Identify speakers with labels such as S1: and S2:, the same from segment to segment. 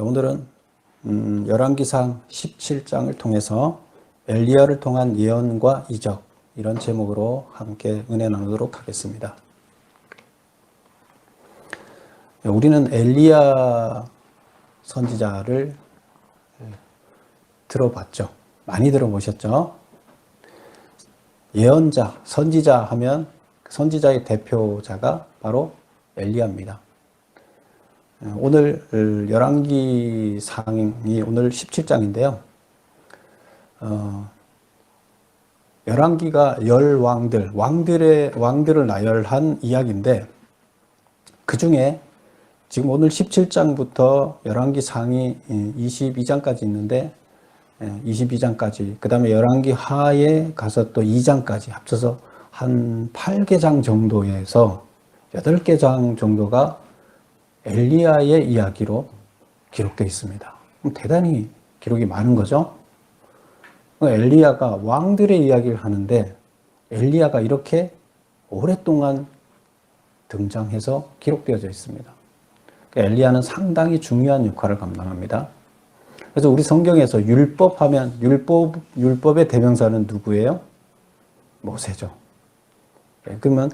S1: 오늘은 열왕기상 17장을 통해서 엘리야를 통한 예언과 이적 이런 제목으로 함께 은혜 나누도록 하겠습니다. 우리는 엘리야 선지자를 들어봤죠. 많이 들어보셨죠? 예언자, 선지자 하면 선지자의 대표자가 바로 엘리야입니다. 오늘 열왕기상이 오늘 17장인데요. 열왕기가 왕들을 나열한 이야기인데 그 중에 지금 오늘 17장부터 열왕기상이 22장까지 있는데 22장까지 그 다음에 열왕기 하에 가서 또 2장까지 합쳐서 한 8개장 정도에서 8개장 정도가 엘리야의 이야기로 기록되어 있습니다. 대단히 기록이 많은 거죠. 엘리야가 왕들의 이야기를 하는데 엘리야가 이렇게 오랫동안 등장해서 기록되어져 있습니다. 엘리야는 상당히 중요한 역할을 감당합니다. 그래서 우리 성경에서 율법 하면 율법의 대명사는 누구예요? 모세죠. 그러면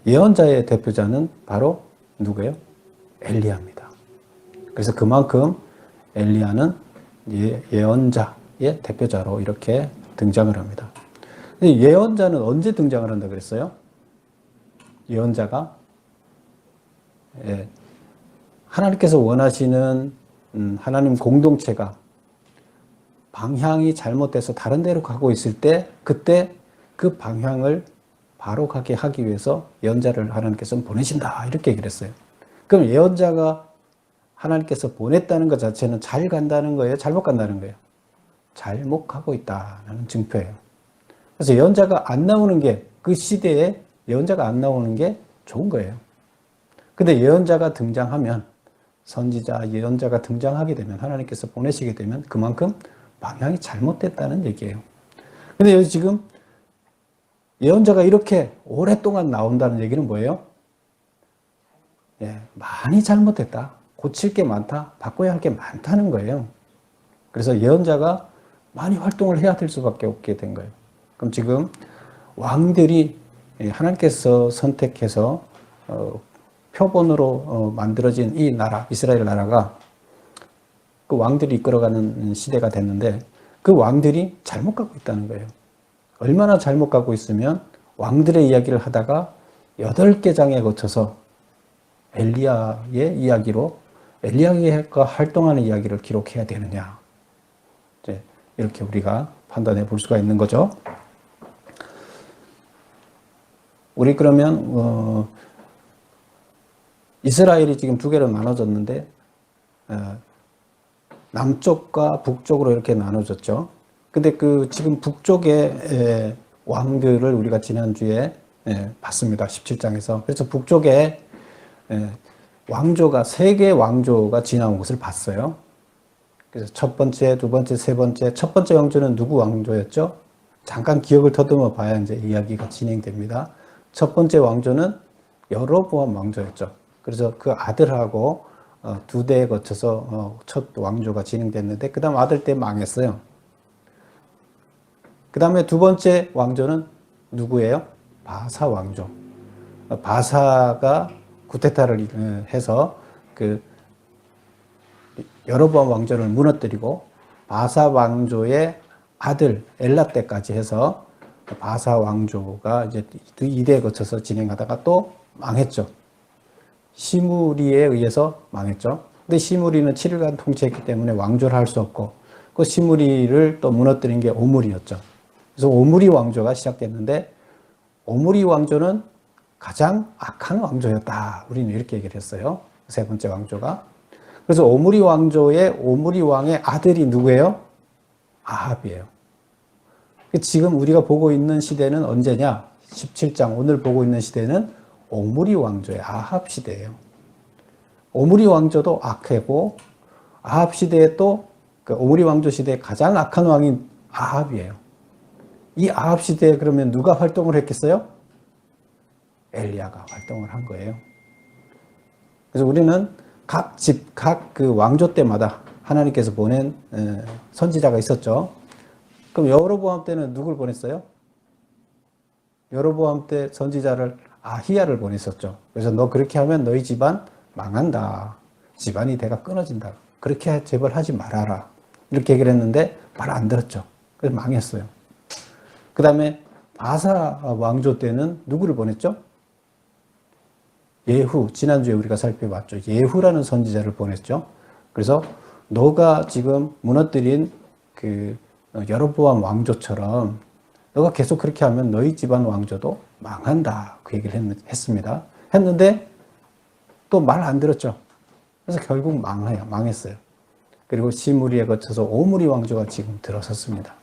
S1: 예언자의 대표자는 바로 누구예요? 엘리야입니다. 그래서 그만큼 엘리야는 예언자의 대표자로 이렇게 등장을 합니다. 예언자는 언제 등장을 한다 그랬어요? 예언자가 하나님께서 원하시는 하나님 공동체가 방향이 잘못돼서 다른 데로 가고 있을 때 그때 그 방향을 바로 가게 하기 위해서 예언자를 하나님께서는 보내신다 이렇게 얘기를 했어요. 그럼 예언자가 하나님께서 보냈다는 것 자체는 잘 간다는 거예요? 잘못 간다는 거예요? 잘못 가고 있다는 증표예요. 그래서 예언자가 안 나오는 게 그 시대에 예언자가 안 나오는 게 좋은 거예요. 근데 예언자가 등장하면 선지자, 예언자가 등장하게 되면 하나님께서 보내시게 되면 그만큼 방향이 잘못됐다는 얘기예요. 근데 여기 지금 예언자가 이렇게 오랫동안 나온다는 얘기는 뭐예요? 많이 잘못됐다. 고칠 게 많다. 바꿔야 할 게 많다는 거예요. 그래서 예언자가 많이 활동을 해야 될 수밖에 없게 된 거예요. 그럼 지금 왕들이 하나님께서 선택해서 표본으로 만들어진 이 나라, 이스라엘 나라가 그 왕들이 이끌어가는 시대가 됐는데 그 왕들이 잘못 가고 있다는 거예요. 얼마나 잘못 가고 있으면 왕들의 이야기를 하다가 8개 장에 거쳐서 엘리야의 이야기로 엘리야가 활동하는 이야기를 기록해야 되느냐. 이렇게 우리가 판단해 볼 수가 있는 거죠. 우리 그러면 이스라엘이 지금 두 개로 나눠졌는데 남쪽과 북쪽으로 이렇게 나눠졌죠. 근데 그 지금 북쪽의 왕들을 우리가 지난주에 봤습니다. 17장에서. 그래서 북쪽에 왕조가 3개의 왕조가 지나온 것을 봤어요. 그래서 첫 번째, 두 번째, 세 번째. 첫 번째 왕조는 누구 왕조였죠? 잠깐 기억을 더듬어 봐야 이제 이야기가 진행됩니다. 첫 번째 왕조는 여로보암 왕조였죠. 그래서 그 아들하고 2대에 거쳐서 첫 왕조가 진행됐는데 그 다음 아들 때 망했어요. 그 다음에 두 번째 왕조는 누구예요? 바사 왕조. 바사가 구테타를 해서 그 여로보암 왕조를 무너뜨리고 바사 왕조의 아들 엘라 때까지 해서 바사 왕조가 이제 2대에 거쳐서 진행하다가 또 망했죠. 시므리에 의해서 망했죠. 근데 시므리는 7일간 통치했기 때문에 왕조를 할 수 없고 그 시므리를 또 무너뜨린 게 오므리였죠. 그래서 오므리 왕조가 시작됐는데 오므리 왕조는 가장 악한 왕조였다. 우리는 이렇게 얘기를 했어요. 세 번째 왕조가. 그래서 오므리 왕조의 오므리 왕의 아들이 누구예요? 아합이에요. 지금 우리가 보고 있는 시대는 언제냐? 17장 오늘 보고 있는 시대는 오므리 왕조의 아합 시대예요. 오므리 왕조도 악하고 아합 시대에 또 그 오므리 왕조 시대에 가장 악한 왕인 아합이에요. 이 아합 시대에 그러면 누가 활동을 했겠어요? 엘리야가 활동을 한 거예요. 그래서 우리는 각 집, 각 그 왕조 때마다 하나님께서 보낸 선지자가 있었죠. 그럼 여로보암 때는 누굴 보냈어요? 여로보암 때 선지자를 아히야를 보냈었죠. 그래서 너 그렇게 하면 너희 집안 망한다. 집안이 대가 끊어진다. 그렇게 제발 하지 말아라. 이렇게 얘기를 했는데 말 안 들었죠. 그래서 망했어요. 그 다음에 바사 왕조 때는 누구를 보냈죠? 예후. 지난주에 우리가 살펴봤죠. 예후라는 선지자를 보냈죠. 그래서 너가 지금 무너뜨린 그 여로보암 왕조처럼 너가 계속 그렇게 하면 너희 집안 왕조도 망한다. 그 얘기를 했습니다. 했는데 또 말 안 들었죠. 그래서 결국 망했어요. 그리고 시므리에 거쳐서 오므리 왕조가 지금 들어섰습니다.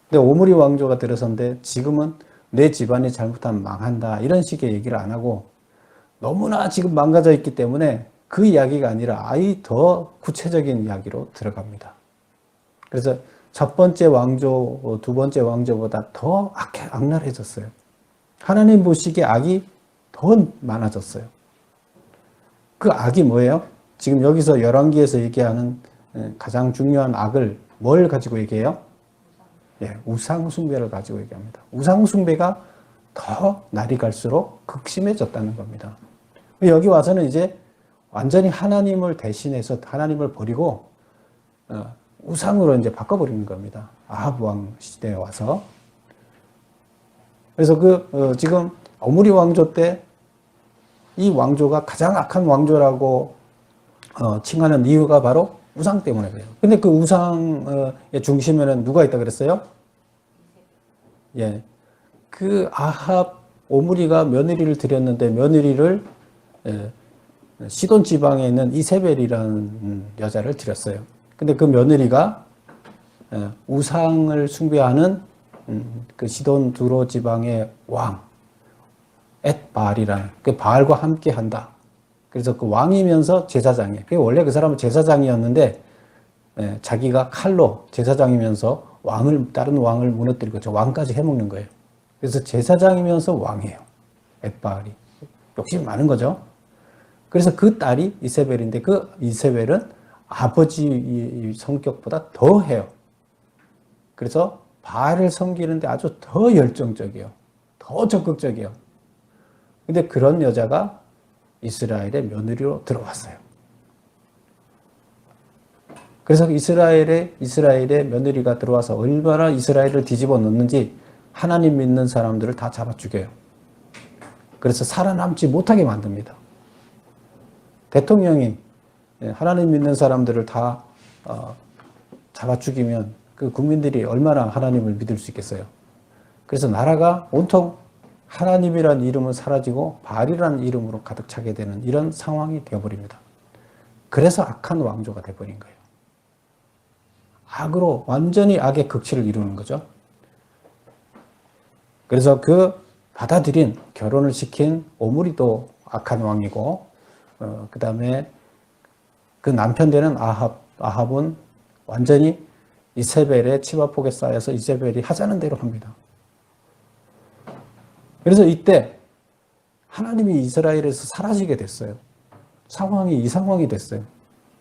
S1: 근데 오므리 왕조가 들어섰는데 지금은 내 집안이 잘못하면 망한다. 이런 식의 얘기를 안 하고 너무나 지금 망가져 있기 때문에 그 이야기가 아니라 아예 더 구체적인 이야기로 들어갑니다. 그래서 첫 번째 왕조, 두 번째 왕조보다 더 악랄해졌어요. 하나님 보시기에 악이 더 많아졌어요. 그 악이 뭐예요? 지금 여기서 열왕기에서 얘기하는 가장 중요한 악을 뭘 가지고 얘기해요? 예, 우상숭배를 가지고 얘기합니다. 우상숭배가 더 날이 갈수록 극심해졌다는 겁니다. 여기 와서는 이제 완전히 하나님을 대신해서 하나님을 버리고 우상으로 이제 바꿔버리는 겁니다. 아합 왕 시대에 와서. 그래서 지금 오므리 왕조 때 이 왕조가 가장 악한 왕조라고 칭하는 이유가 바로 우상 때문에 그래요. 근데 그 우상의 중심에는 누가 있다 그랬어요? 예. 그 아합, 오므리가 며느리를 드렸는데 며느리를 시돈 지방에 있는 이세벨이라는 여자를 드렸어요. 근데 그 며느리가 우상을 숭배하는 그 시돈 두로 지방의 왕 엣바알이라는 그 바알과 함께 한다. 그래서 그 왕이면서 제사장이에요. 원래 그 사람은 제사장이었는데 자기가 칼로 제사장이면서 다른 왕을 무너뜨리고 저 왕까지 해먹는 거예요. 그래서 제사장이면서 왕이에요. 엣바알이. 욕심이 많은 거죠. 그래서 그 딸이 이세벨인데 그 이세벨은 아버지 성격보다 더 해요. 그래서 바알을 섬기는데 아주 더 열정적이에요. 더 적극적이에요. 근데 그런 여자가 이스라엘의 며느리로 들어왔어요. 그래서 이스라엘의 며느리가 들어와서 얼마나 이스라엘을 뒤집어 놓는지 하나님 믿는 사람들을 다 잡아 죽여요. 그래서 살아남지 못하게 만듭니다. 대통령이 하나님 믿는 사람들을 다 잡아 죽이면 그 국민들이 얼마나 하나님을 믿을 수 있겠어요. 그래서 나라가 온통 하나님이라는 이름은 사라지고 바알이라는 이름으로 가득 차게 되는 이런 상황이 되어버립니다. 그래서 악한 왕조가 되어버린 거예요. 악으로 완전히 악의 극치를 이루는 거죠. 그래서 그 받아들인 결혼을 시킨 오므리도 악한 왕이고 그 다음에 그 남편 되는 아합은 완전히 이세벨의 치마폭에 쌓여서 이세벨이 하자는 대로 합니다. 그래서 이때 하나님이 이스라엘에서 사라지게 됐어요. 이 상황이 됐어요.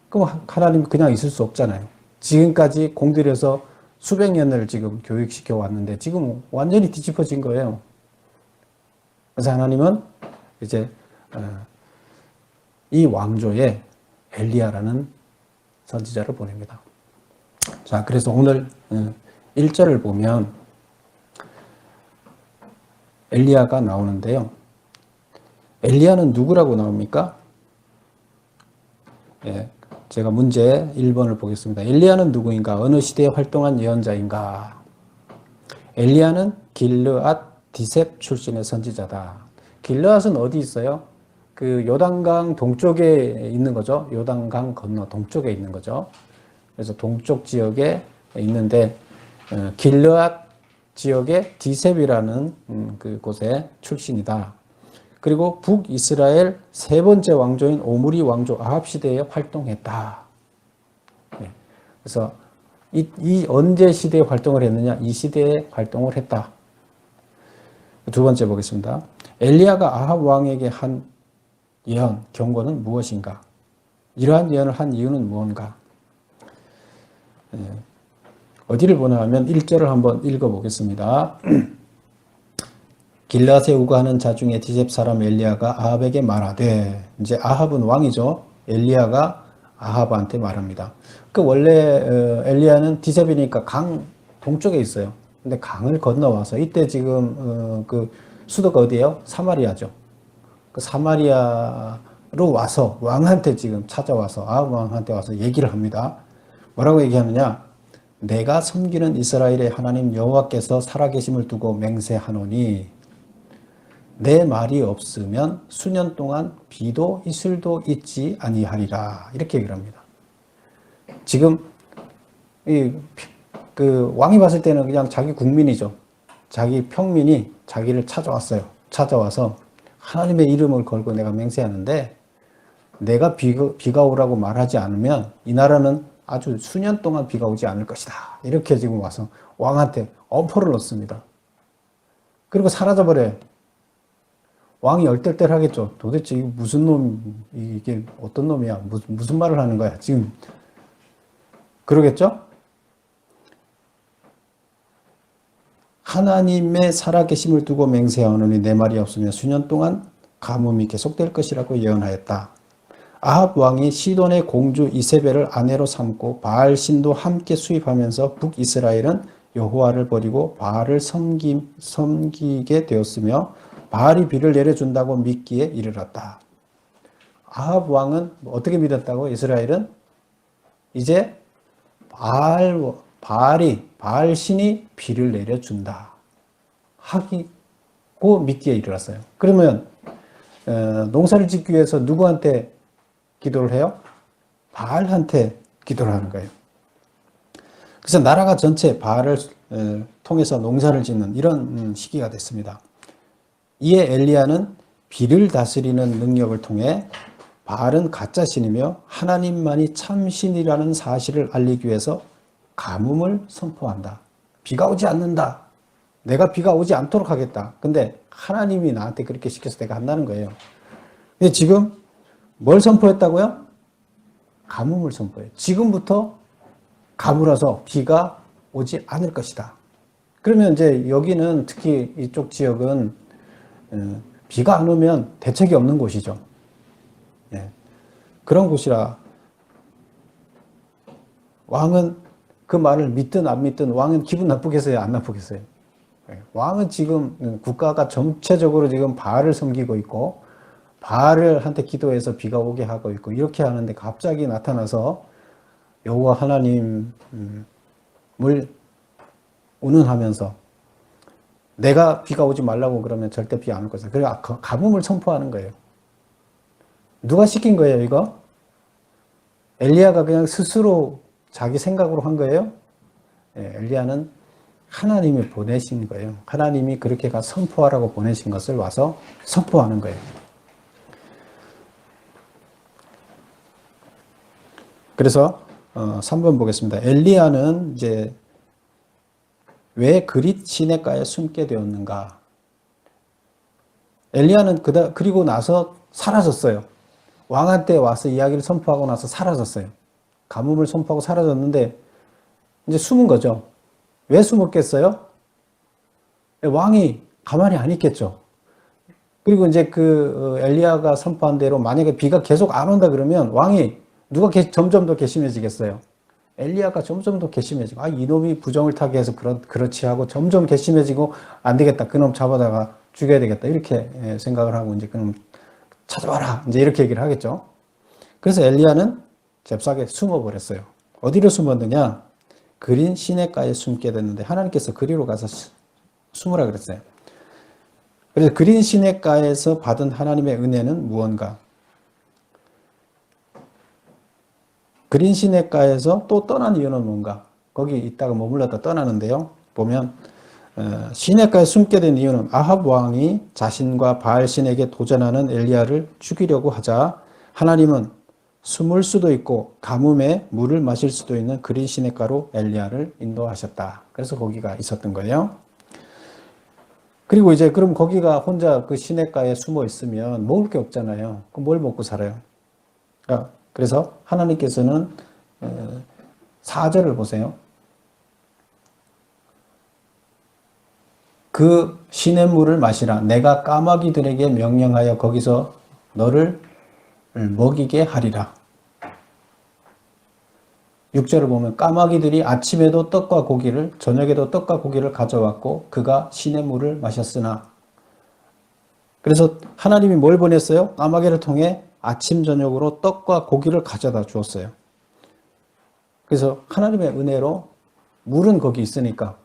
S1: 그럼 하나님 그냥 있을 수 없잖아요. 지금까지 공들여서 수백 년을 지금 교육시켜 왔는데 지금 완전히 뒤집어진 거예요. 그래서 하나님은 이제 이 왕조에 엘리야라는 선지자를 보냅니다. 자, 그래서 오늘 1절을 보면 엘리야가 나오는데요. 엘리야는 누구라고 나옵니까? 예, 제가 문제 1번을 보겠습니다. 엘리야는 누구인가? 어느 시대에 활동한 예언자인가? 엘리야는 길르앗 디셉 출신의 선지자다. 길르앗은 어디 있어요? 그 요단강 동쪽에 있는 거죠. 요단강 건너 동쪽에 있는 거죠. 그래서 동쪽 지역에 있는데 길르앗 지역의 디셉이라는 그곳의 출신이다. 그리고 북이스라엘 세 번째 왕조인 오므리 왕조 아합 시대에 활동했다. 네. 그래서 이 언제 시대에 활동을 했느냐? 이 시대에 활동을 했다. 두 번째 보겠습니다. 엘리야가 아합 왕에게 한 예언, 경고는 무엇인가? 이러한 예언을 한 이유는 무언가? 어디를 보나 하면 1절을 한번 읽어보겠습니다. 길라앗에 우거하는 자 중에 디셉 사람 엘리야가 아합에게 말하되, 이제 아합은 왕이죠. 엘리야가 아합한테 말합니다. 그 원래 엘리야는 디셉이니까 강 동쪽에 있어요. 근데 강을 건너와서 이때 지금 그 수도가 어디예요? 사마리아죠. 그 사마리아로 와서 왕한테 지금 찾아와서 아합 왕한테 와서 얘기를 합니다. 뭐라고 얘기하느냐? 내가 섬기는 이스라엘의 하나님 여호와께서 살아계심을 두고 맹세하노니 내 말이 없으면 수년 동안 비도 이슬도 있지 아니하리라. 이렇게 얘기를 합니다. 지금 그 왕이 봤을 때는 그냥 자기 국민이죠. 자기 평민이 자기를 찾아왔어요. 찾아와서 하나님의 이름을 걸고 내가 맹세하는데 내가 비가 오라고 말하지 않으면 이 나라는 아주 수년 동안 비가 오지 않을 것이다. 이렇게 지금 와서 왕한테 엄포를 놓습니다. 그리고 사라져버려요. 왕이 얼떨떨하겠죠. 도대체 이게 무슨 놈, 이게 어떤 놈이야? 무슨 말을 하는 거야? 지금 그러겠죠? 하나님의 살아계심을 두고 맹세하노니 내 말이 없으면 수년 동안 가뭄이 계속될 것이라고 예언하였다. 아합 왕이 시돈의 공주 이세벨을 아내로 삼고 바알 신도 함께 수입하면서 북이스라엘은 여호와를 버리고 바알을 섬기게 되었으며 바알이 비를 내려준다고 믿기에 이르렀다. 아합 왕은 어떻게 믿었다고? 이스라엘은 이제 바알 신이 비를 내려준다 하고 믿기에 이르렀어요. 그러면 농사를 짓기 위해서 누구한테 기도를 해요? 바알한테 기도를 하는 거예요. 그래서 나라가 전체 바알을 통해서 농사를 짓는 이런 시기가 됐습니다. 이에 엘리야는 비를 다스리는 능력을 통해 바알은 가짜신이며 하나님만이 참신이라는 사실을 알리기 위해서 가뭄을 선포한다. 비가 오지 않는다. 내가 비가 오지 않도록 하겠다. 근데 하나님이 나한테 그렇게 시켜서 내가 한다는 거예요. 근데 지금 뭘 선포했다고요? 가뭄을 선포해요. 지금부터 가물어서 비가 오지 않을 것이다. 그러면 이제 여기는 특히 이쪽 지역은 비가 안 오면 대책이 없는 곳이죠. 예. 그런 곳이라 왕은 그 말을 믿든 안 믿든 왕은 기분 나쁘겠어요? 안 나쁘겠어요? 예. 왕은 지금 국가가 전체적으로 지금 바알을 섬기고 있고 바알을 한테 기도해서 비가 오게 하고 있고 이렇게 하는데 갑자기 나타나서 여호와 하나님을 운운하면서 내가 비가 오지 말라고 그러면 절대 비 안 올 것이다. 그래서 가뭄을 선포하는 거예요. 누가 시킨 거예요, 이거? 엘리야가 그냥 스스로 자기 생각으로 한 거예요? 예, 엘리야는 하나님이 보내신 거예요. 하나님이 그렇게 가 선포하라고 보내신 것을 와서 선포하는 거예요. 그래서 3번 보겠습니다. 엘리야는 이제 왜 그릿 시내가에 숨게 되었는가? 엘리야는 그리고 나서 사라졌어요. 왕한테 와서 이야기를 선포하고 나서 사라졌어요. 가뭄을 선포하고 사라졌는데 이제 숨은 거죠. 왜 숨었겠어요? 왕이 가만히 안 있겠죠. 그리고 이제 그 엘리야가 선포한 대로 만약에 비가 계속 안 온다 그러면 왕이 누가 점점 더 괘씸해지겠어요? 엘리야가 점점 더 괘씸해지고 이놈이 부정을 타게 해서 그렇지 하고 점점 괘씸해지고 안 되겠다. 그놈 잡아다가 죽여야 되겠다. 이렇게 생각을 하고 이제 그놈 찾아와라. 이제 이렇게 얘기를 하겠죠. 그래서 엘리야는 잽싸게 숨어버렸어요. 어디로 숨었느냐? 그린 시냇가에 숨게 됐는데 하나님께서 그리로 가서 숨으라 그랬어요. 그래서 그린 시냇가에서 받은 하나님의 은혜는 무언가? 그린 시냇가에서 또 떠난 이유는 뭔가? 거기 있다가 머물렀다 떠나는데요. 보면 시냇가에 숨게 된 이유는 아합 왕이 자신과 바알 신에게 도전하는 엘리야를 죽이려고 하자 하나님은 숨을 수도 있고 가뭄에 물을 마실 수도 있는 그린 시냇가로 엘리야를 인도하셨다. 그래서 거기가 있었던 거예요. 그리고 이제 그럼 거기가 혼자 그 시냇가에 숨어 있으면 먹을 게 없잖아요. 그럼 뭘 먹고 살아요? 그래서 하나님께서는 4절을 보세요. 그 시냇물을 마시라. 내가 까마귀들에게 명령하여 거기서 너를 먹이게 하리라. 6절을 보면 까마귀들이 아침에도 떡과 고기를 저녁에도 떡과 고기를 가져왔고 그가 시냇물을 마셨으나, 그래서 하나님이 뭘 보냈어요? 까마귀를 통해 아침 저녁으로 떡과 고기를 가져다 주었어요. 그래서 하나님의 은혜로 물은 거기 있으니까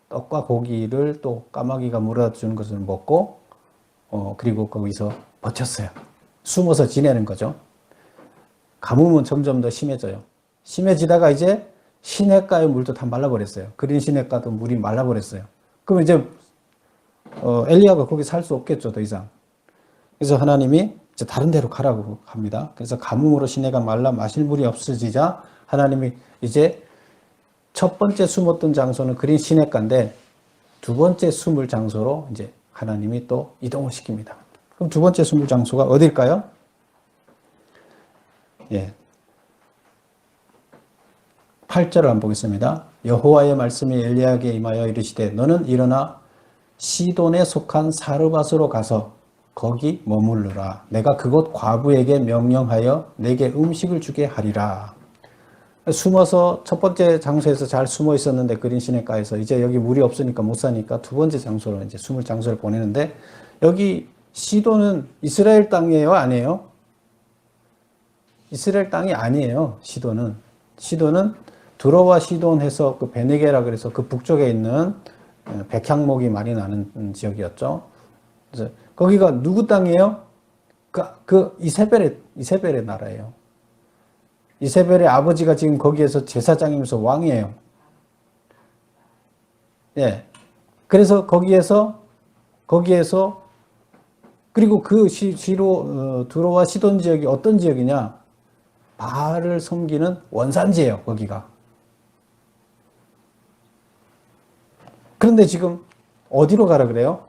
S1: 떡과 고기를 또 까마귀가 물어다 주는 것을 먹고 그리고 거기서 버텼어요. 숨어서 지내는 거죠. 가뭄은 점점 더 심해져요. 심해지다가 이제 시냇가의 물도 다 말라버렸어요. 그린 시냇가도 물이 말라버렸어요. 그럼 이제 엘리야가 거기 살 수 없겠죠, 더 이상. 그래서 하나님이 이제 다른 데로 가라고 합니다. 그래서 가뭄으로 시내가 말라 마실 물이 없어지자 하나님이 이제 첫 번째 숨었던 장소는 그린 시냇가인데 두 번째 숨을 장소로 이제 하나님이 또 이동을 시킵니다. 그럼 두 번째 숨을 장소가 어딜까요? 예. 8절을 한번 보겠습니다. 여호와의 말씀이 엘리야에게 임하여 이르시되 너는 일어나 시돈에 속한 사르밧으로 가서 거기 머무르라. 내가 그곳 과부에게 명령하여 내게 음식을 주게 하리라. 숨어서 첫 번째 장소에서 잘 숨어 있었는데 그린 시냇가에서 이제 여기 물이 없으니까 못 사니까 두 번째 장소로 이제 숨을 장소를 보내는데, 여기 시돈은 이스라엘 땅이에요, 아니에요? 이스라엘 땅이 아니에요. 시돈은 두로와 시돈 해서 그 베네게라 그래서 그 북쪽에 있는 백향목이 많이 나는 지역이었죠. 그래서 거기가 누구 땅이에요? 그 이세벨의 나라예요. 이세벨의 아버지가 지금 거기에서 제사장이면서 왕이에요. 예. 그래서 거기에서 그리고 그 두로와 시돈 지역이 어떤 지역이냐? 바알을 섬기는 원산지예요, 거기가. 그런데 지금 어디로 가라 그래요?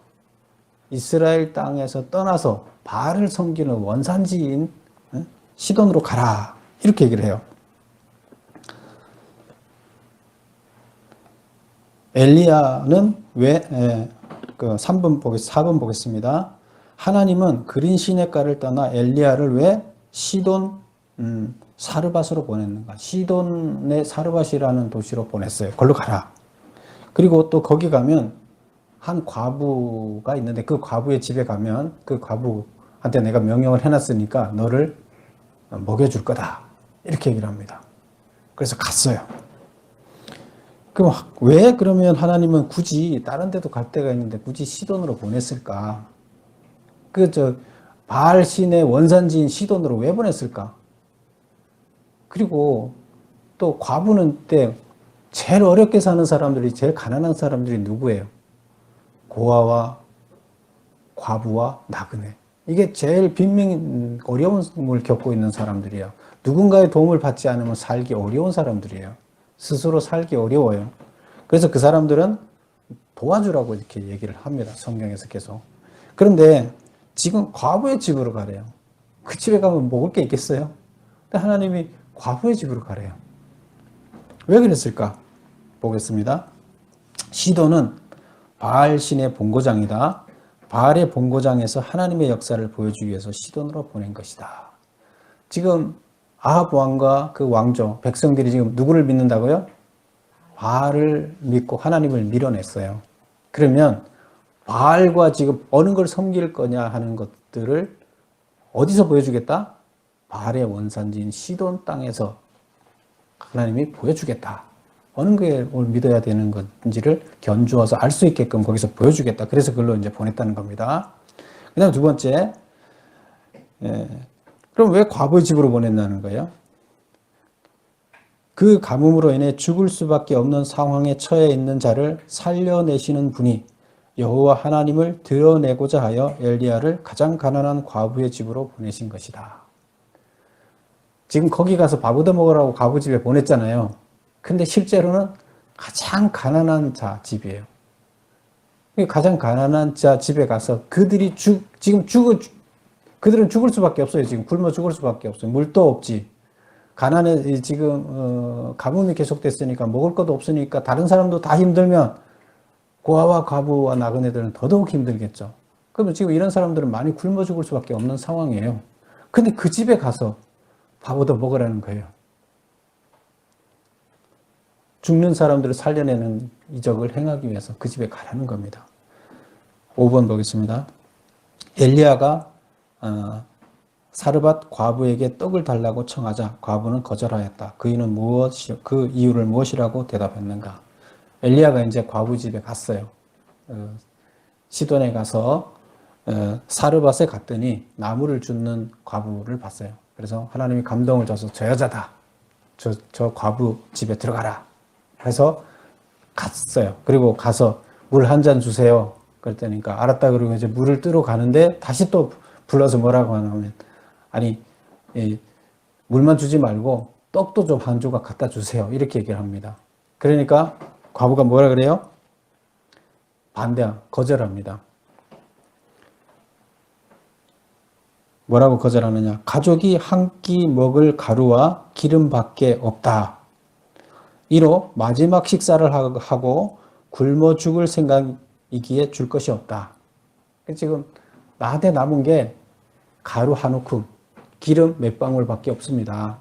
S1: 이스라엘 땅에서 떠나서 바알을 섬기는 원산지인 시돈으로 가라. 이렇게 얘기를 해요. 엘리야는 왜, 4번 보겠습니다. 하나님은 그린 시냇가를 떠나 엘리야를 왜 시돈 사르밧으로 보냈는가? 시돈의 사르밧이라는 도시로 보냈어요. 거기로 가라. 그리고 또 거기 가면 한 과부가 있는데 그 과부의 집에 가면 그 과부한테 내가 명령을 해놨으니까 너를 먹여줄 거다. 이렇게 얘기를 합니다. 그래서 갔어요. 그럼 왜 그러면 하나님은 굳이 다른 데도 갈 데가 있는데 굳이 시돈으로 보냈을까? 바알 신의 원산지인 시돈으로 왜 보냈을까? 그리고 또 과부는 때 제일 어렵게 사는 사람들이, 제일 가난한 사람들이 누구예요? 고아와 과부와 나그네. 이게 제일 빈민 어려움을 겪고 있는 사람들이에요. 누군가의 도움을 받지 않으면 살기 어려운 사람들이에요. 스스로 살기 어려워요. 그래서 그 사람들은 도와주라고 이렇게 얘기를 합니다. 성경에서 계속. 그런데 지금 과부의 집으로 가래요. 그 집에 가면 먹을 게 있겠어요? 근데 하나님이 과부의 집으로 가래요. 왜 그랬을까? 보겠습니다. 시돈은 바알 신의 본고장이다. 바알의 본고장에서 하나님의 역사를 보여주기 위해서 시돈으로 보낸 것이다. 지금 아합 왕과 그 왕조, 백성들이 지금 누구를 믿는다고요? 바알을 믿고 하나님을 밀어냈어요. 그러면 바알과 지금 어느 걸 섬길 거냐 하는 것들을 어디서 보여주겠다? 바알의 원산지인 시돈 땅에서 하나님이 보여주겠다. 어느 걸 믿어야 되는 건지를 견주어서 알 수 있게끔 거기서 보여주겠다. 그래서 그걸로 이제 보냈다는 겁니다. 그 다음 두 번째, 그럼 왜 과부의 집으로 보냈다는 거예요? 그 가뭄으로 인해 죽을 수밖에 없는 상황에 처해 있는 자를 살려내시는 분이 여호와 하나님을 드러내고자 하여 엘리야를 가장 가난한 과부의 집으로 보내신 것이다. 지금 거기 가서 밥 얻어 먹으라고 과부 집에 보냈잖아요. 근데 실제로는 가장 가난한 자 집이에요. 가장 가난한 자 집에 가서 그들이 그들은 죽을 수밖에 없어요. 지금 굶어 죽을 수밖에 없어요. 물도 없지. 가난해, 지금, 가뭄이 계속됐으니까 먹을 것도 없으니까 다른 사람도 다 힘들면 고아와 과부와 나그네들은 더더욱 힘들겠죠. 그러면 지금 이런 사람들은 많이 굶어 죽을 수밖에 없는 상황이에요. 근데 그 집에 가서 밥 얻어 먹으라는 거예요. 죽는 사람들을 살려내는 이적을 행하기 위해서 그 집에 가라는 겁니다. 5번 보겠습니다. 엘리야가 사르밧 과부에게 떡을 달라고 청하자 과부는 거절하였다. 그 이유를 무엇이라고 대답했는가? 엘리야가 이제 과부 집에 갔어요. 시돈에 가서 사르밧에 갔더니 나무를 줍는 과부를 봤어요. 그래서 하나님이 감동을 줘서 저 여자다. 저 과부 집에 들어가라. 해서 갔어요. 그리고 가서 물 한 잔 주세요. 그랬더니까 알았다 그러고 이제 물을 뜨러 가는데 다시 또 불러서 뭐라고 하냐면 아니 물만 주지 말고 떡도 좀 한 조각 갖다 주세요. 이렇게 얘기를 합니다. 그러니까 과부가 뭐라 그래요? 거절합니다. 뭐라고 거절하느냐? 가족이 한 끼 먹을 가루와 기름밖에 없다. 이로 마지막 식사를 하고 굶어 죽을 생각이기에 줄 것이 없다. 지금 나한테 남은 게 가루 한 움큼, 기름 몇 방울밖에 없습니다.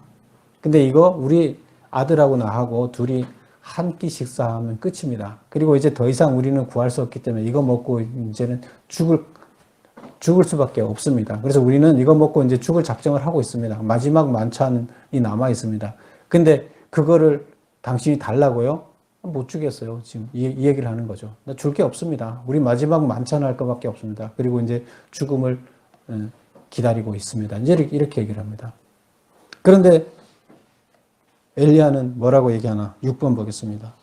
S1: 근데 이거 우리 아들하고 나하고 둘이 한 끼 식사하면 끝입니다. 그리고 이제 더 이상 우리는 구할 수 없기 때문에 이거 먹고 이제는 죽을 수밖에 없습니다. 그래서 우리는 이거 먹고 이제 죽을 작정을 하고 있습니다. 마지막 만찬이 남아 있습니다. 근데 그거를 당신이 달라고요? 못 주겠어요. 지금 이 얘기를 하는 거죠. 나 줄 게 없습니다. 우리 마지막 만찬 할 것밖에 없습니다. 그리고 이제 죽음을 기다리고 있습니다. 이제 이렇게 얘기를 합니다. 그런데 엘리야는 뭐라고 얘기하나? 6번 보겠습니다.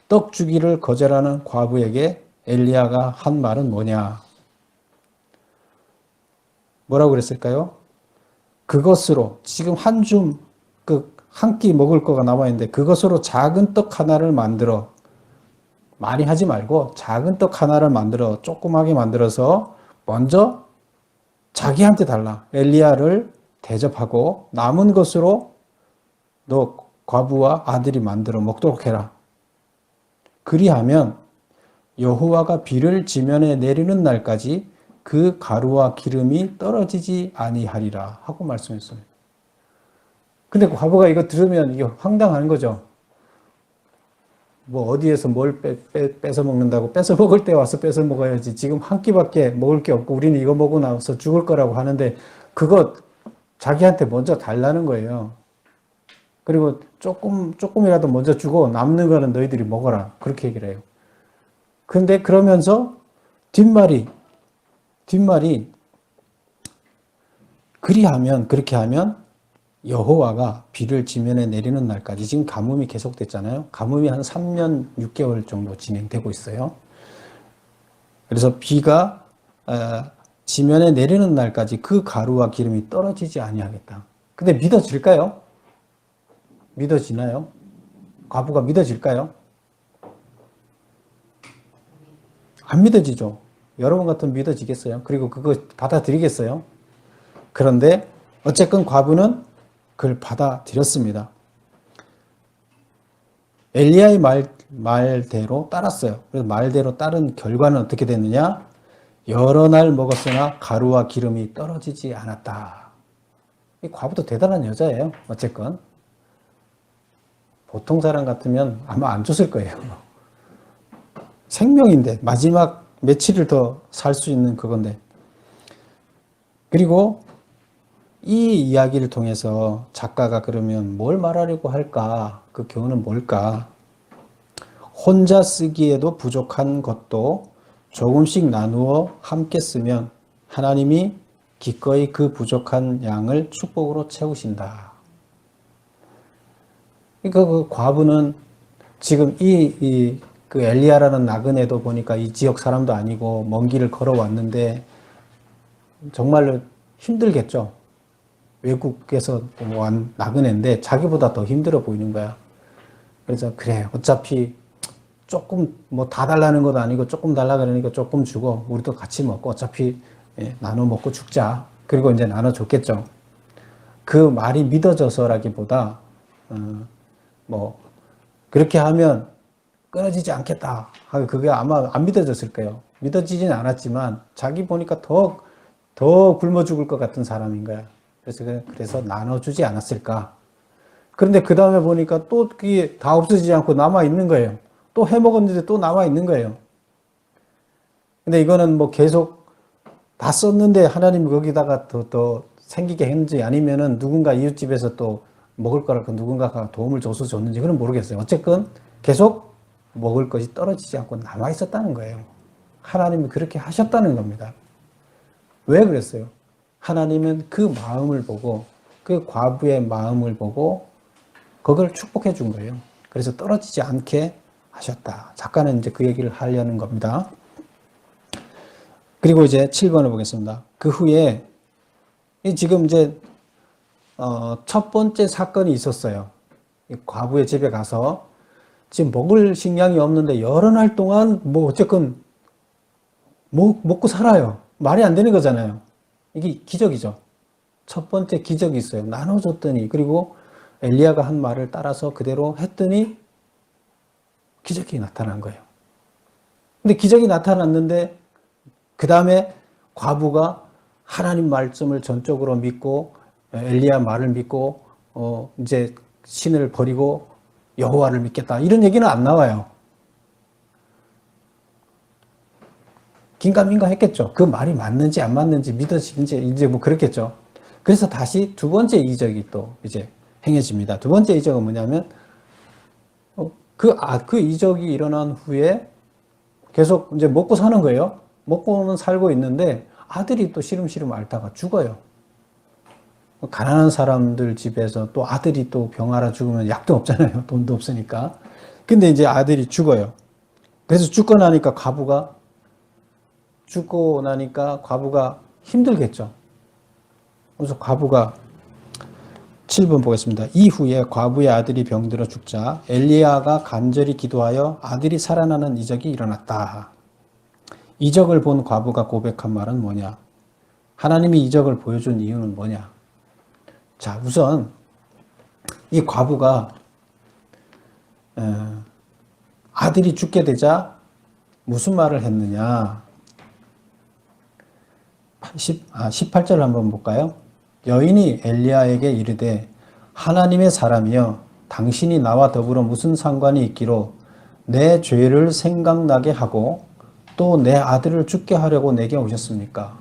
S1: 떡 주기를 거절하는 과부에게 엘리야가 한 말은 뭐냐? 뭐라고 그랬을까요? 그것으로 지금 한 끼 먹을 거가 남아 있는데 그것으로 작은 떡 하나를 만들어 많이 하지 말고 작은 떡 하나를 만들어 조그맣게 만들어서 먼저 자기한테 달라. 엘리야를 대접하고 남은 것으로 너 과부와 아들이 만들어 먹도록 해라. 그리하면 여호와가 비를 지면에 내리는 날까지 그 가루와 기름이 떨어지지 아니하리라 하고 말씀했습니다. 근데 과부가 이거 들으면 이게 황당한 거죠. 뭐 어디에서 뭘 뺏어 먹는다고 뺏어 먹을 때 와서 뺏어 먹어야지. 지금 한 끼밖에 먹을 게 없고 우리는 이거 먹고 나서 죽을 거라고 하는데 그거 자기한테 먼저 달라는 거예요. 그리고 조금이라도 먼저 주고 남는 거는 너희들이 먹어라. 그렇게 얘기를 해요. 근데 그러면서 뒷말이 그렇게 하면 여호와가 비를 지면에 내리는 날까지 지금 가뭄이 계속됐잖아요. 가뭄이 한 3년 6개월 정도 진행되고 있어요. 그래서 비가 지면에 내리는 날까지 그 가루와 기름이 떨어지지 아니하겠다. 근데 믿어질까요? 믿어지나요? 과부가 믿어질까요? 안 믿어지죠. 여러분 같으면 믿어지겠어요? 그리고 그거 받아들이겠어요? 그런데 어쨌건 과부는 그걸 받아들였습니다. 엘리야의 말대로 따랐어요. 그래서 말대로 따른 결과는 어떻게 됐느냐? 여러 날 먹었으나 가루와 기름이 떨어지지 않았다. 이 과부도 대단한 여자예요. 어쨌건 보통 사람 같으면 아마 안 줬을 거예요. 생명인데 마지막 며칠을 더 살 수 있는 그건데. 그리고 이 이야기를 통해서 작가가 그러면 뭘 말하려고 할까? 그 교훈은 뭘까? 혼자 쓰기에도 부족한 것도 조금씩 나누어 함께 쓰면 하나님이 기꺼이 그 부족한 양을 축복으로 채우신다. 그러니까 그 과부는 지금 그 엘리야라는 나그네도 보니까 이 지역 사람도 아니고 먼 길을 걸어왔는데 정말로 힘들겠죠. 외국에서 온 나그네인데 자기보다 더 힘들어 보이는 거야. 그래서 그래 어차피 조금 뭐 다 달라는 것도 아니고 조금 달라 그러니까 조금 주고 우리도 같이 먹고 어차피 나눠 먹고 죽자. 그리고 이제 나눠 줬겠죠. 그 말이 믿어져서라기보다 뭐 그렇게 하면 끊어지지 않겠다. 그게 아마 안 믿어졌을 거예요. 믿어지진 않았지만 자기 보니까 더 굶어 죽을 것 같은 사람인 거야. 그래서 나눠주지 않았을까. 그런데 그 다음에 보니까 또 그게 다 없어지지 않고 남아 있는 거예요. 또 해먹었는데 또 남아 있는 거예요. 근데 이거는 뭐 계속 다 썼는데 하나님이 거기다가 더 생기게 했는지 아니면은 누군가 이웃집에서 또 먹을 거라고 누군가가 도움을 줘서 줬는지 그건 모르겠어요. 어쨌건 계속 먹을 것이 떨어지지 않고 남아 있었다는 거예요. 하나님이 그렇게 하셨다는 겁니다. 왜 그랬어요? 하나님은 그 마음을 보고 그 과부의 마음을 보고 그걸 축복해 준 거예요. 그래서 떨어지지 않게 하셨다. 작가는 이제 그 얘기를 하려는 겁니다. 그리고 이제 7번을 보겠습니다. 그 후에 지금 이제 첫 번째 사건이 있었어요. 과부의 집에 가서 지금 먹을 식량이 없는데 여러 날 동안 뭐 어쨌건 먹고 살아요. 말이 안 되는 거잖아요. 이게 기적이죠. 첫 번째 기적이 있어요. 나눠줬더니 그리고 엘리야가 한 말을 따라서 그대로 했더니 기적이 나타난 거예요. 근데 기적이 나타났는데 그 다음에 과부가 하나님 말씀을 전적으로 믿고 엘리야 말을 믿고 이제 신을 버리고 여호와를 믿겠다 이런 얘기는 안 나와요. 긴가민가 했겠죠. 그 말이 맞는지 안 맞는지 믿어지는지 이제 뭐 그랬겠죠. 그래서 다시 두 번째 이적이 또 이제 행해집니다. 두 번째 이적은 뭐냐면 그 이적이 일어난 후에 계속 이제 먹고 사는 거예요. 먹고는 살고 있는데 아들이 또 시름시름 앓다가 죽어요. 가난한 사람들 집에서 또 아들이 또 병 앓아 죽으면 약도 없잖아요. 돈도 없으니까. 근데 이제 아들이 죽어요. 그래서 죽고 나니까 과부가 힘들겠죠. 그래서 과부가 7번 보겠습니다. 이후에 과부의 아들이 병들어 죽자 엘리야가 간절히 기도하여 아들이 살아나는 이적이 일어났다. 이적을 본 과부가 고백한 말은 뭐냐? 하나님이 이적을 보여준 이유는 뭐냐? 자, 우선 이 과부가 아들이 죽게 되자 무슨 말을 했느냐? 18절 한번 볼까요? 여인이 엘리야에게 이르되 하나님의 사람이여 당신이 나와 더불어 무슨 상관이 있기로 내 죄를 생각나게 하고 또 내 아들을 죽게 하려고 내게 오셨습니까?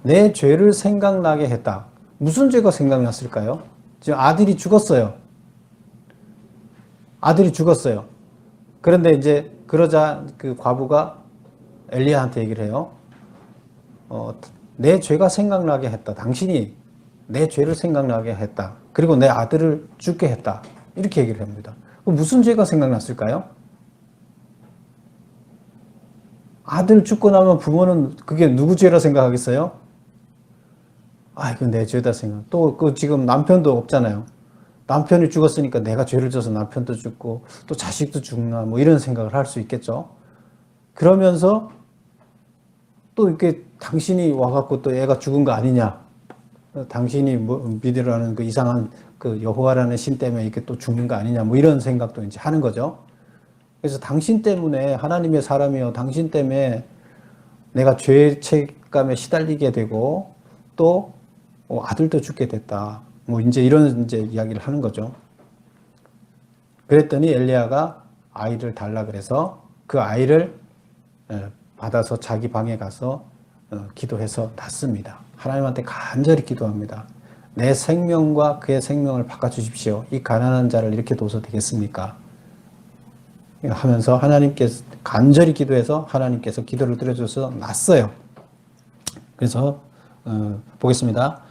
S1: 내 죄를 생각나게 했다. 무슨 죄가 생각났을까요? 지금 아들이 죽었어요. 그런데 이제 그러자 그 과부가 엘리야한테 얘기를 해요. 내 죄가 생각나게 했다. 당신이 내 죄를 생각나게 했다. 그리고 내 아들을 죽게 했다. 이렇게 얘기를 합니다. 무슨 죄가 생각났을까요? 아들 죽고 나면 부모는 그게 누구 죄라 생각하겠어요? 이건 내 죄다 생각. 또 지금 남편도 없잖아요. 남편이 죽었으니까 내가 죄를 져서 남편도 죽고 또 자식도 죽나 뭐 이런 생각을 할 수 있겠죠. 그러면서 또 이렇게 당신이 와갖고 또 애가 죽은 거 아니냐. 당신이 믿으라는 그 이상한 그 여호와라는 신 때문에 이렇게 또 죽는 거 아니냐. 뭐 이런 생각도 이제 하는 거죠. 그래서 당신 때문에 하나님의 사람이요. 당신 때문에 내가 죄책감에 시달리게 되고 또 아들도 죽게 됐다. 뭐 이제 이런 이제 이야기를 하는 거죠. 그랬더니 엘리야가 아이를 달라 그래서 그 아이를 받아서 자기 방에 가서 기도해서 낳습니다. 하나님한테 간절히 기도합니다. 내 생명과 그의 생명을 바꿔주십시오. 이 가난한 자를 이렇게 둬서 되겠습니까? 하면서 하나님께서 간절히 기도해서 하나님께서 기도를 들어줘서 낳았어요. 그래서 보겠습니다.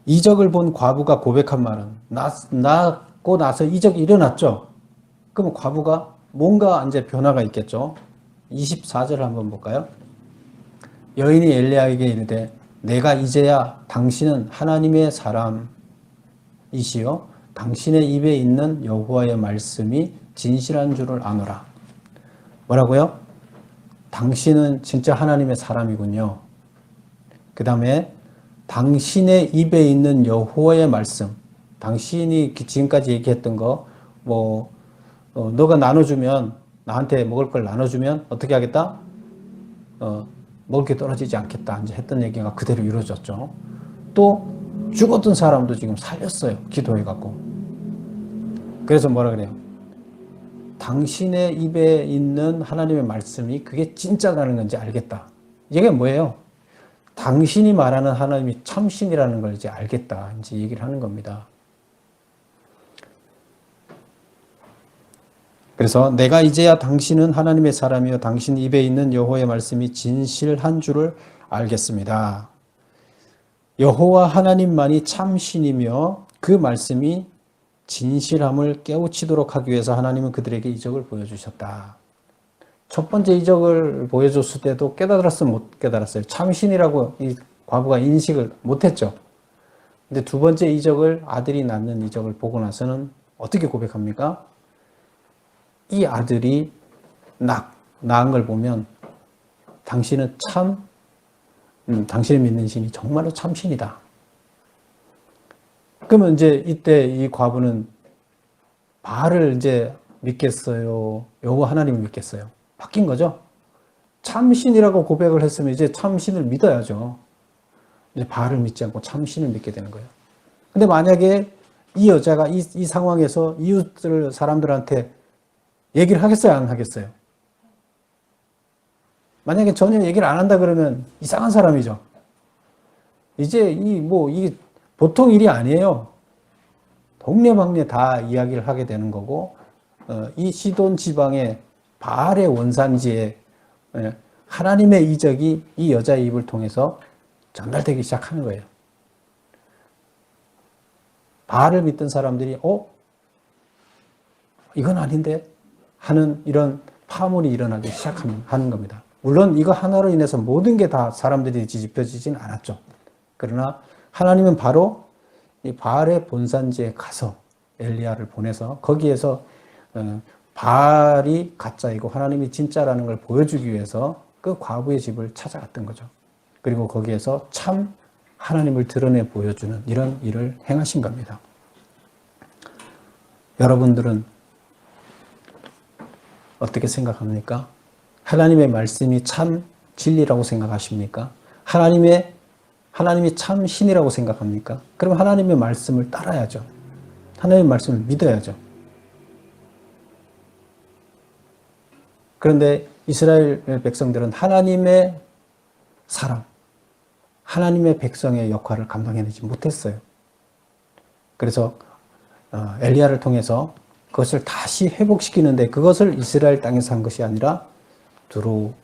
S1: 이적을 본 과부가 고백한 말은 낳고 나서 이적이 일어났죠. 그럼 과부가 뭔가 이제 변화가 있겠죠. 24절을 한번 볼까요? 여인이 엘리야에게 이르되 내가 이제야 당신은 하나님의 사람이시요 당신의 입에 있는 여호와의 말씀이 진실한 줄을 아노라. 뭐라고요? 당신은 진짜 하나님의 사람이군요. 그 다음에 당신의 입에 있는 여호와의 말씀, 당신이 지금까지 얘기했던 거, 너가 나눠주면, 나한테 먹을 걸 나눠주면 어떻게 하겠다? 먹을 게 떨어지지 않겠다. 이제 했던 얘기가 그대로 이루어졌죠. 또 죽었던 사람도 지금 살렸어요. 기도해갖고. 그래서 뭐라 그래요? 당신의 입에 있는 하나님의 말씀이 그게 진짜라는 건지 알겠다. 이게 뭐예요? 당신이 말하는 하나님이 참신이라는 걸 이제 알겠다. 이제 얘기를 하는 겁니다. 그래서 내가 이제야 당신은 하나님의 사람이요 당신 입에 있는 여호와의 말씀이 진실한 줄을 알겠습니다. 여호와 하나님만이 참신이며 그 말씀이 진실함을 깨우치도록 하기 위해서 하나님은 그들에게 이적을 보여주셨다. 첫 번째 이적을 보여줬을 때도 깨달았으면 못 깨달았어요. 참신이라고 이 과부가 인식을 못했죠. 근데 두 번째 이적을, 아들이 낳는 이적을 보고 나서는 어떻게 고백합니까? 이 아들이 낳은 걸 보면 당신은 당신이 믿는 신이 정말로 참신이다. 그러면 이제 이때 이 과부는 바알을 이제 믿겠어요? 여호와 하나님을 믿겠어요? 바뀐 거죠? 참신이라고 고백을 했으면 이제 참신을 믿어야죠. 이제 바알을 믿지 않고 참신을 믿게 되는 거예요. 근데 만약에 이 여자가 이 상황에서 이웃들 사람들한테 얘기를 하겠어요? 안 하겠어요? 만약에 전혀 얘기를 안 한다 그러면 이상한 사람이죠. 이제 이게 보통 일이 아니에요. 동네방네 다 이야기를 하게 되는 거고, 이 시돈 지방의 바알의 원산지에 하나님의 이적이 이 여자의 입을 통해서 전달되기 시작하는 거예요. 바알을 믿던 사람들이 이건 아닌데 하는 이런 파문이 일어나기 시작하는 겁니다. 물론 이거 하나로 인해서 모든 게 다 사람들이 뒤집혀지진 않았죠. 그러나 하나님은 바로 이 바알의 본산지에 가서 엘리야를 보내서 거기에서 바알이 가짜이고 하나님이 진짜라는 걸 보여주기 위해서 그 과부의 집을 찾아갔던 거죠. 그리고 거기에서 참 하나님을 드러내 보여주는 이런 일을 행하신 겁니다. 여러분들은 어떻게 생각합니까? 하나님의 말씀이 참 진리라고 생각하십니까? 하나님이 참 신이라고 생각합니까? 그럼 하나님의 말씀을 따라야죠. 하나님의 말씀을 믿어야죠. 그런데 이스라엘 백성들은 하나님의 사람, 하나님의 백성의 역할을 감당해내지 못했어요. 그래서 엘리야를 통해서 그것을 다시 회복시키는데 그것을 이스라엘 땅에서 한 것이 아니라 두로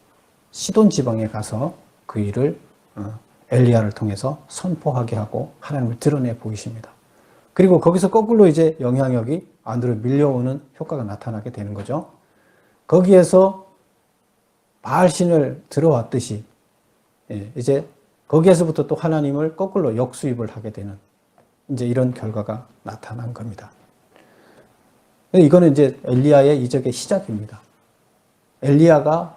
S1: 시돈 지방에 가서 그 일을 엘리야를 통해서 선포하게 하고 하나님을 드러내 보이십니다. 그리고 거기서 거꾸로 이제 영향력이 안으로 밀려오는 효과가 나타나게 되는 거죠. 거기에서 바알신을 들어왔듯이 이제 거기에서부터 또 하나님을 거꾸로 역수입을 하게 되는 이제 이런 결과가 나타난 겁니다. 이거는 이제 엘리야의 이적의 시작입니다. 엘리야가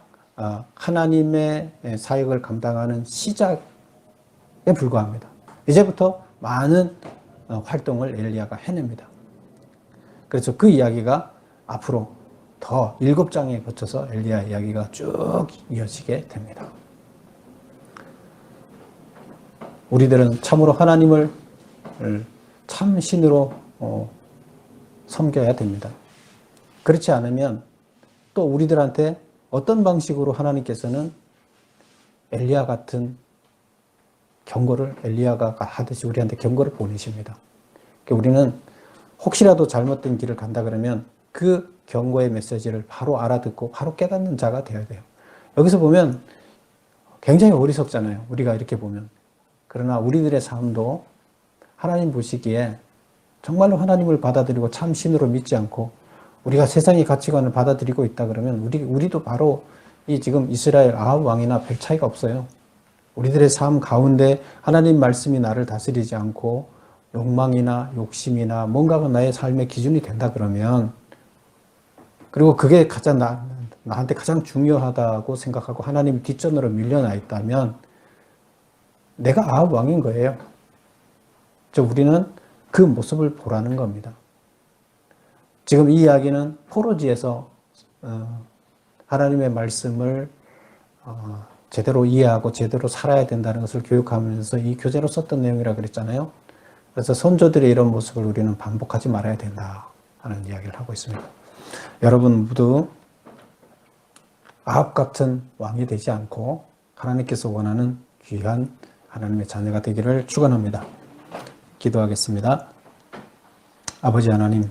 S1: 하나님의 사역을 감당하는 시작에 불과합니다. 이제부터 많은 활동을 엘리야가 해냅니다. 그래서 그 이야기가 앞으로 더 7장에 거쳐서 엘리야 이야기가 쭉 이어지게 됩니다. 우리들은 참으로 하나님을 참신으로 섬겨야 됩니다. 그렇지 않으면 또 우리들한테 어떤 방식으로 하나님께서는 엘리야 같은 경고를 엘리야가 하듯이 우리한테 경고를 보내십니다. 우리는 혹시라도 잘못된 길을 간다 그러면 그 경고의 메시지를 바로 알아듣고 바로 깨닫는 자가 되어야 돼요. 여기서 보면 굉장히 어리석잖아요. 우리가 이렇게 보면. 그러나 우리들의 삶도 하나님 보시기에 정말로 하나님을 받아들이고 참 신으로 믿지 않고 우리가 세상의 가치관을 받아들이고 있다 그러면 우리도 바로 이 지금 이스라엘 아합 왕이나 별 차이가 없어요. 우리들의 삶 가운데 하나님 말씀이 나를 다스리지 않고 욕망이나 욕심이나 뭔가가 나의 삶의 기준이 된다 그러면 그리고 그게 가장 나한테 가장 중요하다고 생각하고 하나님이 뒷전으로 밀려나 있다면 내가 아합 왕인 거예요. 우리는 그 모습을 보라는 겁니다. 지금 이 이야기는 포로지에서 하나님의 말씀을 제대로 이해하고 제대로 살아야 된다는 것을 교육하면서 이 교재로 썼던 내용이라고 그랬잖아요. 그래서 선조들의 이런 모습을 우리는 반복하지 말아야 된다 하는 이야기를 하고 있습니다. 여러분 모두 아합 같은 왕이 되지 않고 하나님께서 원하는 귀한 하나님의 자녀가 되기를 축원합니다. 기도하겠습니다. 아버지 하나님,